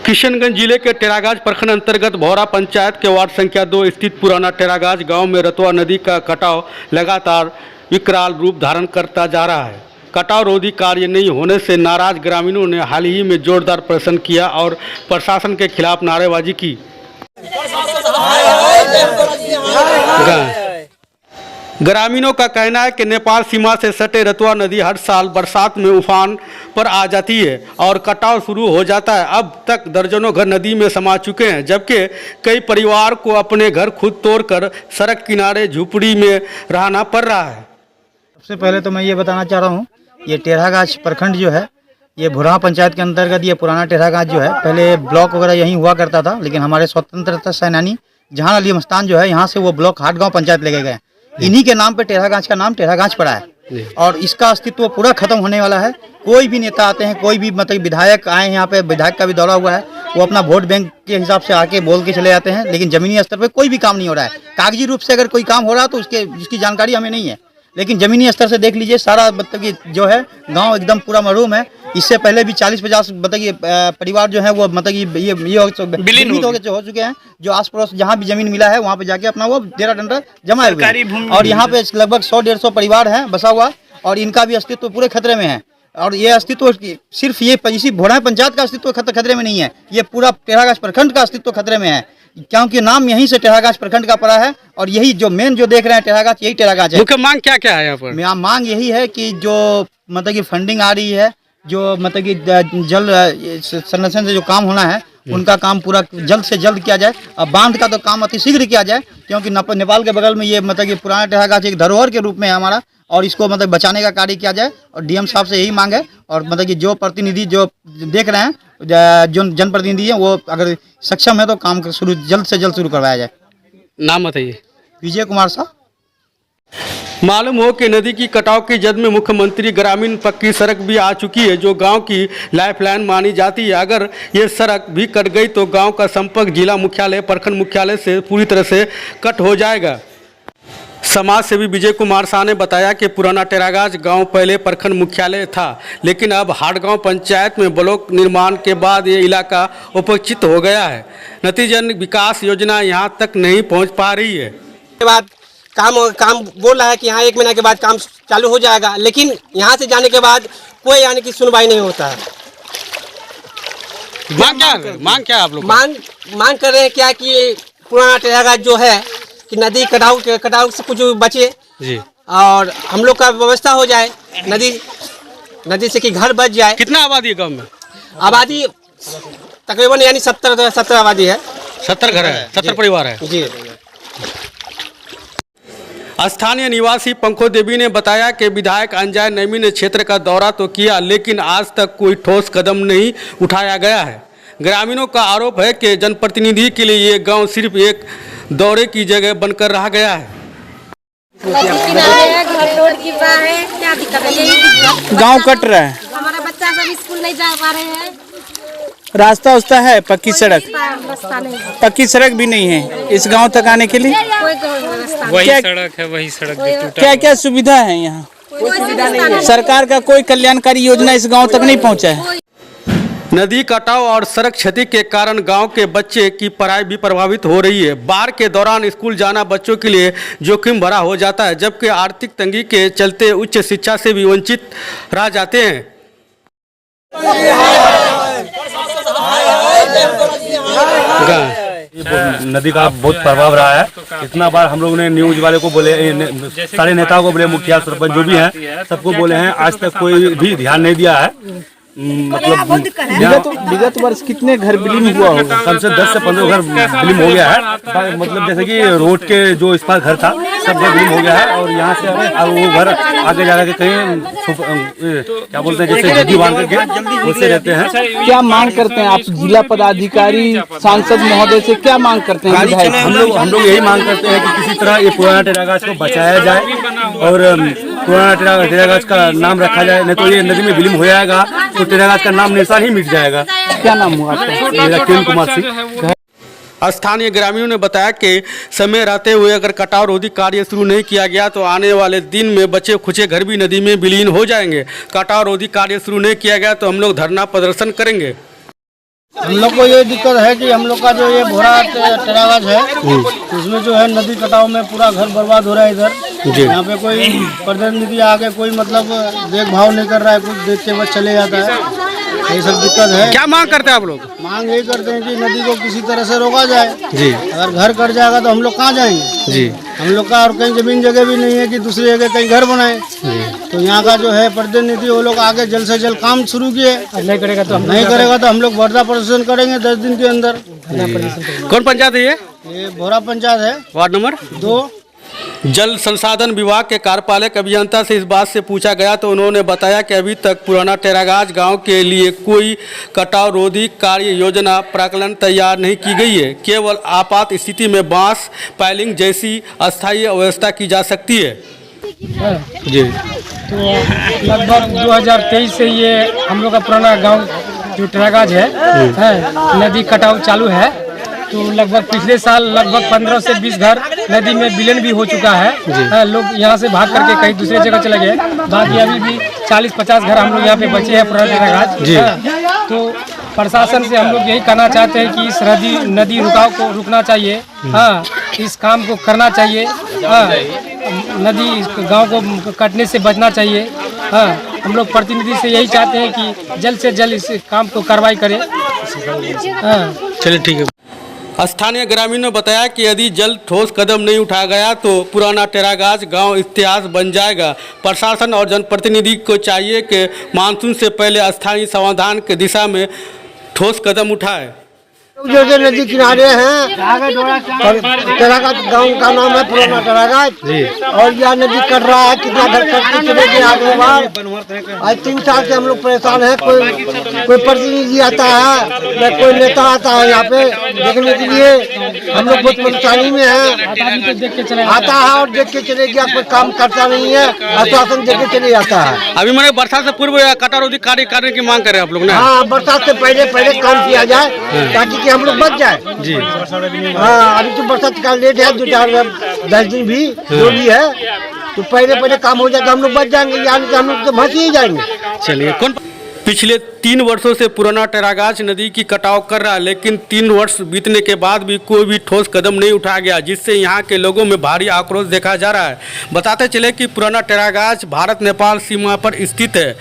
किशनगंज जिले के टेरागाज प्रखंड अंतर्गत भौरा पंचायत के वार्ड संख्या 2 स्थित पुराना टेरागाज गांव में रतवा नदी का कटाव लगातार विकराल रूप धारण करता जा रहा है। कटाव रोधी कार्य नहीं होने से नाराज ग्रामीणों ने हाल ही में जोरदार प्रदर्शन किया और प्रशासन के खिलाफ नारेबाजी की। ग्रामीणों का कहना है कि नेपाल सीमा से सटे रतवा नदी हर साल बरसात में उफान पर आ जाती है और कटाव शुरू हो जाता है। अब तक दर्जनों घर नदी में समा चुके हैं, जबकि कई परिवार को अपने घर खुद तोड़कर सड़क किनारे झुपड़ी में रहना पड़ रहा है। सबसे पहले तो मैं ये बताना चाह रहा हूँ, ये टेरागाज प्रखंड जो है, ये भुरहा पंचायत के अंतर्गत ये पुराना टेरागाज जो है, पहले ब्लॉक वगैरह यहीं हुआ करता था, लेकिन हमारे स्वतंत्रता सेनानी जहां अली मस्तान जो है, यहाँ से वो ब्लॉक हाटगांव पंचायत लेके गए। इन्हीं के नाम पे टेरागाज का नाम टेरागाज पड़ा है और इसका अस्तित्व पूरा खत्म होने वाला है। कोई भी नेता आते हैं, कोई भी मतलब विधायक आए यहाँ पे, विधायक का भी दौरा हुआ है, वो अपना वोट बैंक के हिसाब से आके बोल के चले जाते हैं, लेकिन जमीनी स्तर पे कोई भी काम नहीं हो रहा है। कागजी रूप से अगर कोई काम हो रहा है तो उसकी जानकारी हमें नहीं है, लेकिन जमीनी स्तर से देख लीजिए, सारा मतलब कि जो है गांव एकदम पूरा मरूम है। इससे पहले भी 40-50 मतलब कि परिवार जो है वो मतलब कि ये विलीन हो चुके हैं, जो आस पड़ोस जहाँ भी जमीन मिला है वहाँ पे जाके अपना वो डेरा डंडा जमाए हुए हैं। और यहाँ पे लगभग 100-150 परिवार है बसा हुआ, और इनका भी अस्तित्व पूरे खतरे में है। और ये अस्तित्व सिर्फ ये इसी भोरा पंचायत का अस्तित्व खतरे में नहीं है, ये पूरा टेरागाज प्रखंड का अस्तित्व खतरे में है, क्योंकि नाम यहीं से टेरागाज प्रखंड का पड़ा है। और यही जो मेन जो देख रहे हैं टेरागाज, यही टेरागाज है। मुख्य मांग क्या क्या है यहाँ पर? मांग यही है कि जो मतलब कि फंडिंग आ रही है, जो मतलब कि जल संरक्षण से जो काम होना है, उनका काम पूरा जल्द से जल्द किया जाए। अब बांध का तो काम अतिशीघ्र किया जाए, क्योंकि नेपाल के बगल में ये मतलब कि पुराना टेरागाज एक धरोहर के रूप में है हमारा, और इसको मतलब बचाने का कार्य किया जाए। और डीएम साहब से यही मांग है, और मतलब कि जो प्रतिनिधि जो देख रहे हैं, जो जनप्रतिनिधि है, वो अगर सक्षम है तो काम जल्द से जल्द शुरू करवाया जाए। नाम बताइए। विजय कुमार साहब। मालूम हो कि नदी की कटाव की जद में मुख्यमंत्री ग्रामीण पक्की सड़क भी आ चुकी है, जो गांव की लाइफलाइन मानी जाती है। अगर ये सड़क भी कट गई तो गांव का संपर्क जिला मुख्यालय, प्रखंड मुख्यालय से पूरी तरह से कट हो जाएगा। समाज सेवी विजय कुमार शाह ने बताया कि पुराना टेरागाज गांव पहले प्रखंड मुख्यालय था, लेकिन अब हाटगांव पंचायत में ब्लॉक निर्माण के बाद ये इलाका उपेक्षित हो गया है। नतीजन विकास योजना यहां तक नहीं पहुंच पा रही है। के बाद काम बोल रहा है कि यहाँ 1 महीना के बाद काम चालू हो जाएगा, लेकिन यहाँ से जाने के बाद कोई यानी कि सुनवाई नहीं होता है। मांग क्या आप लोग? मांग कर रहे हैं क्या कि पुराना टेरागाज जो है कि नदी कटाव से कुछ बचे जी, और हम लोग का व्यवस्था हो जाए, नदी से कि घर बच जाए। कितना आबादी है गाँव में? आबादी तकरीबन यानी 70 आबादी है। 70 घर है, 70 परिवार है जी। स्थानीय निवासी पंखो देवी ने बताया कि विधायक अंजय नैमी ने क्षेत्र का दौरा तो किया, लेकिन आज तक कोई ठोस कदम नहीं उठाया गया है। ग्रामीणों का आरोप है कि जनप्रतिनिधि के लिए ये गांव सिर्फ एक दौरे की जगह बनकर रह गया है। गांव कट रहा है, हमारा बच्चा सब स्कूल नहीं जा पा रहे हैं। रास्ता उस्ता है, पक्की सड़क भी नहीं है इस गांव तक आने के लिए। वही सड़क है, वही सड़क भी टूटा। क्या क्या सुविधा है यहाँ? सरकार का कोई कल्याणकारी योजना इस गांव तक नहीं पहुँचा है। नदी कटाव और सड़क क्षति के कारण गांव के बच्चे की पढ़ाई भी प्रभावित हो रही है। बाढ़ के दौरान स्कूल जाना बच्चों के लिए जोखिम भरा हो जाता है, जबकि आर्थिक तंगी के चलते उच्च शिक्षा से भी वंचित रह जाते हैं। नदी का बहुत प्रभाव रहा है। इतना बार हम लोगों ने न्यूज वाले को बोले, सारे नेताओं को बोले, मुखिया सरपंच जो भी हैं सबको बोले हैं, आज तक कोई भी ध्यान नहीं दिया है। मतलब विगत वर्ष कितने घर विलीन हुआ होगा? कम से 10 से 15 घर विलीन हो गया है। मतलब जैसे कि रोड के जो इस पार घर था सब घर विलीन हो गया है, और यहाँ से वो घर आगे जाकर कहीं क्या बोलते हैं, जैसे झुग्गी बांध करके उससे रहते हैं। क्या मांग करते हैं आप जिला पदाधिकारी, सांसद महोदय से क्या मांग करते हैं? हम लोग यही मांग करते हैं कि किसी तरह ये पुराना टेरागाज को बचाया जाए और पुराना टेरागाज का नाम रखा जाए, नहीं तो ये नदी में विलीन हो जाएगा तो टेरागाज का नाम निशान ही मिट जाएगा। क्या नाम हुआ आपका? मेरा किरण कुमार सिंह। स्थानीय ग्रामीणों ने बताया कि समय रहते हुए अगर कटाव रोधी कार्य शुरू नहीं किया गया तो आने वाले दिन में बचे खुचे घर भी नदी में विलीन हो जाएंगे। कटाव रोधी कार्य शुरू नहीं किया गया तो हम लोग धरना प्रदर्शन करेंगे। हम लोग को ये दिक्कत है कि हम लोग का जो ये भोरा टेरागाछ है इसमें जो है नदी कटाव में पूरा घर बर्बाद हो रहा है इधर। यहाँ पे कोई प्रतिनिधि आके कोई मतलब देखभाल नहीं कर रहा है, कुछ देख के बस चले जाता है, ये सब दिक्कत है। क्या मांग करते हैं आप लोग? मांग यही करते हैं कि नदी को किसी तरह से रोका जाए जी। अगर घर कट जाएगा तो हम लोग कहाँ जाएंगे जी। हम लोग का और कहीं जमीन जगह भी नहीं है कि दूसरी जगह कहीं घर बनाए। तो यहाँ का जो है प्रतिनिधि वो लोग आगे जल्द से जल्द काम शुरू किए, नहीं करेगा तो हम लोग वर्धा प्रदर्शन करेंगे 10 दिन के अंदर। कौन पंचायत है ये भोरा पंचायत है, वार्ड नंबर 2। जल संसाधन विभाग के कार्यपालक अभियंता से इस बात से पूछा गया तो उन्होंने बताया कि अभी तक पुराना टेरागाछ गांव के लिए कोई कटाव रोधी कार्य योजना प्राकलन तैयार नहीं की गई है। केवल आपात स्थिति में बांस पाइलिंग जैसी अस्थायी व्यवस्था की जा सकती है। जी। तो लगभग 2023 से ये हम लोग का पुराना गांव जो टेरागाछ है नदी कटाव चालू है। तो लगभग पिछले साल लगभग 15 से 20 घर नदी में विलीन भी हो चुका है। लोग यहाँ से भाग करके कहीं दूसरे जगह चले गए। बाकी अभी भी 40-50 घर हम लोग यहाँ पे बचे हैं पुराना टेरागाछ। तो प्रशासन से हम लोग यही कहना चाहते हैं कि इस नदी रुकाव को रुकना चाहिए। हाँ, इस काम को करना चाहिए। हाँ, नदी गांव को कटने से बचना चाहिए। हाँ, हम लोग प्रतिनिधि से यही चाहते हैं कि जल्द से जल्द इस काम को कार्रवाई करें। हाँ, चलिए ठीक है। स्थानीय ग्रामीणों ने बताया कि यदि जल्द ठोस कदम नहीं उठाया गया तो पुराना टेरागाछ गांव इतिहास बन जाएगा। प्रशासन और जनप्रतिनिधि को चाहिए कि मानसून से पहले स्थायी समाधान की दिशा में ठोस कदम उठाए। जो नदी किनारे हैं टेरागाछ गांव का नाम है पुराना टेरागाछ और यह नदी कट रहा है। कितना घर कट के चले गए आगे बार। आज 3 साल से हम लोग परेशान हैं। कोई प्रतिनिधि आता है या कोई नेता आता है यहाँ पे देखने के लिए। हम लोग बहुत परेशानी में हैं। आता है और देख के चले गया, कोई काम करता नहीं है, आश्वासन देख के चले जाता है। अभी मैंने बरसात से पूर्व कटाव रोधी कार्य करने की मांग करे आप लोग ने? हाँ, बरसात से पहले काम किया जाए ताकि हम लोग बच जाए। जी। हाँ, अभी तो बरसात का लेट है, 2-4-10 दिन भी जो भी है। तो पहले काम हो जाएगा, हम लोग बच जाएंगे, यानी कि हम लोग तो बच ही जाएंगे। चलिए। कौन पिछले 3 वर्षों से पुराना टेरागाछ नदी की कटाव कर रहा है, लेकिन 3 वर्ष बीतने के बाद भी कोई भी ठोस कदम नहीं उठाया गया, जिससे यहाँ के लोगों में भारी आक्रोश देखा जा रहा है। बताते चले कि पुराना टेरागाछ भारत नेपाल सीमा पर स्थित है।